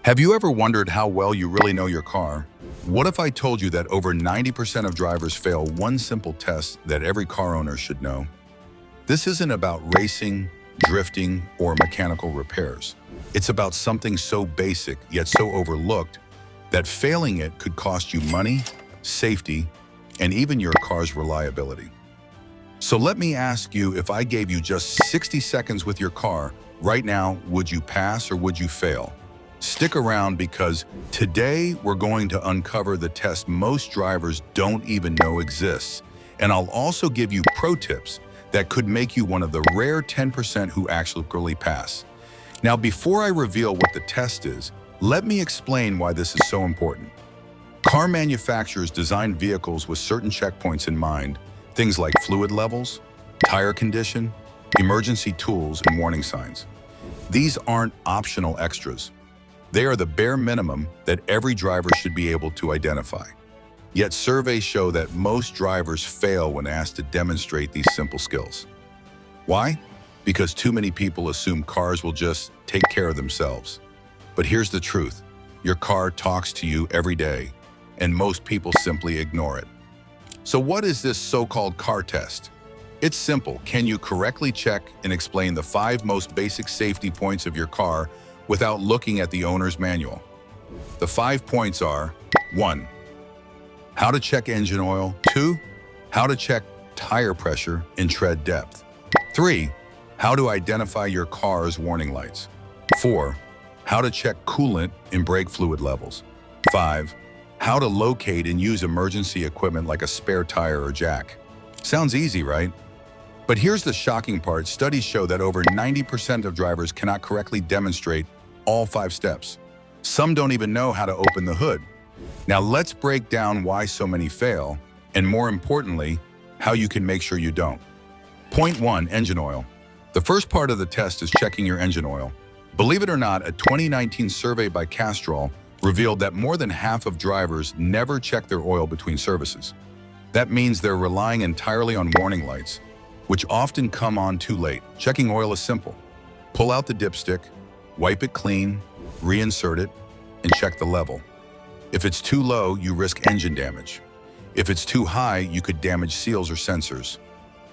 Have you ever wondered how well you really know your car? What if I told you that over 90% of drivers fail one simple test that every car owner should know? This isn't about racing, drifting, or mechanical repairs. It's about something so basic yet so overlooked that failing it could cost you money, safety, and even your car's reliability. So let me ask you, if I gave you just 60 seconds with your car, right now, would you pass or would you fail? Stick around because today we're going to uncover the test most drivers don't even know exists. And I'll also give you pro tips that could make you one of the rare 10% who actually pass. Now, before I reveal what the test is, let me explain why this is so important. Car manufacturers design vehicles with certain checkpoints in mind, things like fluid levels, tire condition, emergency tools, and warning signs. These aren't optional extras. They are the bare minimum that every driver should be able to identify. Yet surveys show that most drivers fail when asked to demonstrate these simple skills. Why? Because too many people assume cars will just take care of themselves. But here's the truth. Your car talks to you every day, and most people simply ignore it. So what is this so-called car test? It's simple. Can you correctly check and explain the 5 most basic safety points of your car without looking at the owner's manual? The 5 points are: 1. How to check engine oil. 2. How to check tire pressure and tread depth. 3. How to identify your car's warning lights. 4. How to check coolant and brake fluid levels. 5. How to locate and use emergency equipment like a spare tire or jack. Sounds easy, right? But here's the shocking part. Studies show that over 90% of drivers cannot correctly demonstrate all 5 steps. Some don't even know how to open the hood. Now let's break down why so many fail, and more importantly, how you can make sure you don't. Point 1, engine oil. The first part of the test is checking your engine oil. Believe it or not, a 2019 survey by Castrol revealed that more than half of drivers never check their oil between services. That means they're relying entirely on warning lights, which often come on too late. Checking oil is simple. Pull out the dipstick, wipe it clean, reinsert it, and check the level. If it's too low, you risk engine damage. If it's too high, you could damage seals or sensors.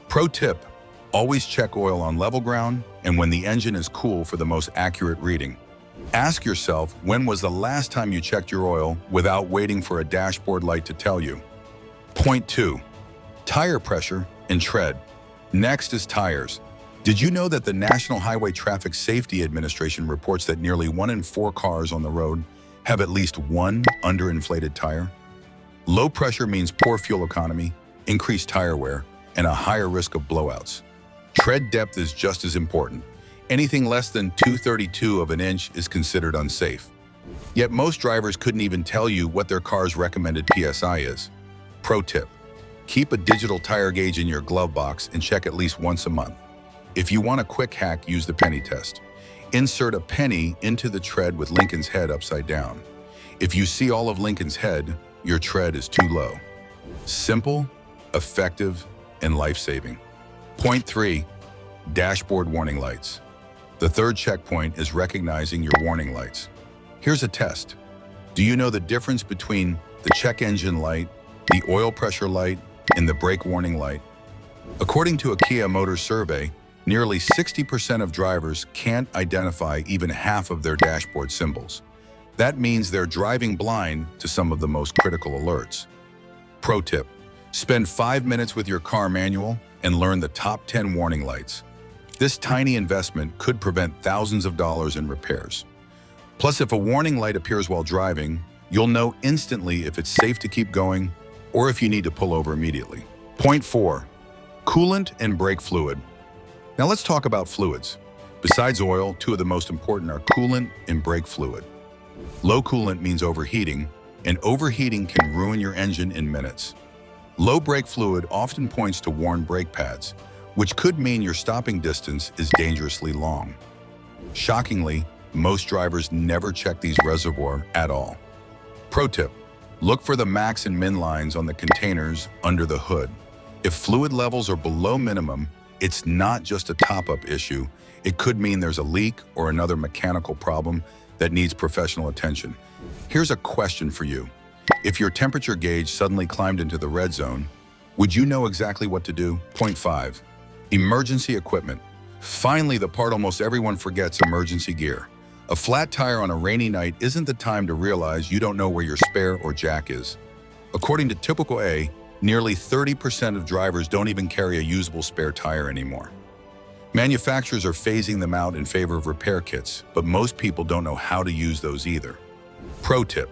Pro tip: always check oil on level ground and when the engine is cool for the most accurate reading. Ask yourself, when was the last time you checked your oil without waiting for a dashboard light to tell you? Point 2, tire pressure and tread. Next is tires. Did you know that the National Highway Traffic Safety Administration reports that nearly 1 in 4 cars on the road have at least one underinflated tire? Low pressure means poor fuel economy, increased tire wear, and a higher risk of blowouts. Tread depth is just as important. Anything less than 2/32 of an inch is considered unsafe. Yet most drivers couldn't even tell you what their car's recommended PSI is. Pro tip: keep a digital tire gauge in your glove box and check at least once a month. If you want a quick hack, use the penny test. Insert a penny into the tread with Lincoln's head upside down. If you see all of Lincoln's head, your tread is too low. Simple, effective, and life-saving. Point 3, dashboard warning lights. The third checkpoint is recognizing your warning lights. Here's a test. Do you know the difference between the check engine light, the oil pressure light, and the brake warning light? According to a Kia Motors survey, nearly 60% of drivers can't identify even half of their dashboard symbols. That means they're driving blind to some of the most critical alerts. Pro tip: spend 5 minutes with your car manual and learn the top 10 warning lights. This tiny investment could prevent thousands of dollars in repairs. Plus, if a warning light appears while driving, you'll know instantly if it's safe to keep going or if you need to pull over immediately. Point 4, coolant and brake fluid. Now let's talk about fluids. Besides oil, 2 of the most important are coolant and brake fluid. Low coolant means overheating, and overheating can ruin your engine in minutes. Low brake fluid often points to worn brake pads, which could mean your stopping distance is dangerously long. Shockingly, most drivers never check these reservoirs at all. Pro tip: look for the max and min lines on the containers under the hood. If fluid levels are below minimum, it's not just a top-up issue. It could mean there's a leak or another mechanical problem that needs professional attention. Here's a question for you. If your temperature gauge suddenly climbed into the red zone, would you know exactly what to do? Point 5. Emergency equipment. Finally, the part almost everyone forgets: emergency gear. A flat tire on a rainy night isn't the time to realize you don't know where your spare or jack is. According to Typical A, nearly 30% of drivers don't even carry a usable spare tire anymore. Manufacturers are phasing them out in favor of repair kits, but most people don't know how to use those either. Pro tip: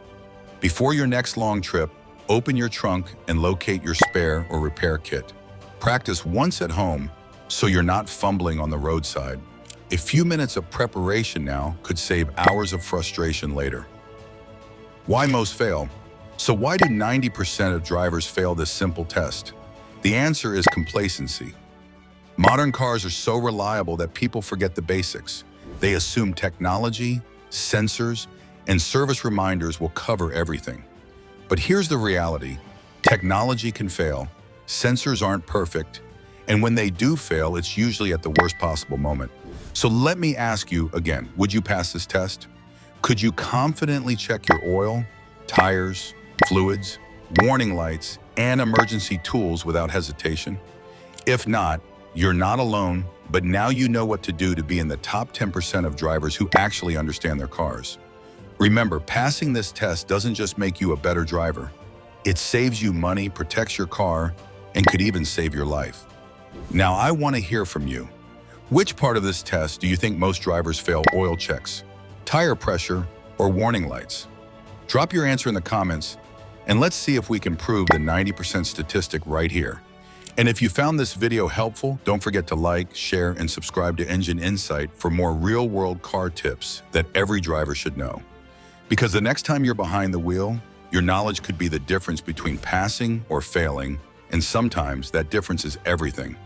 before your next long trip, open your trunk and locate your spare or repair kit. Practice once at home so you're not fumbling on the roadside. A few minutes of preparation now could save hours of frustration later. Why most fail? So why do 90% of drivers fail this simple test? The answer is complacency. Modern cars are so reliable that people forget the basics. They assume technology, sensors, and service reminders will cover everything. But here's the reality: technology can fail, sensors aren't perfect, and when they do fail, it's usually at the worst possible moment. So let me ask you again, would you pass this test? Could you confidently check your oil, tires, fluids, warning lights, and emergency tools without hesitation? If not, you're not alone, but now you know what to do to be in the top 10% of drivers who actually understand their cars. Remember, passing this test doesn't just make you a better driver. It saves you money, protects your car, and could even save your life. Now, I want to hear from you. Which part of this test do you think most drivers fail? Oil checks, tire pressure, or warning lights? Drop your answer in the comments, and let's see if we can prove the 90% statistic right here. And if you found this video helpful, don't forget to like, share, and subscribe to Engine Insight for more real-world car tips that every driver should know. Because the next time you're behind the wheel, your knowledge could be the difference between passing or failing, and sometimes that difference is everything.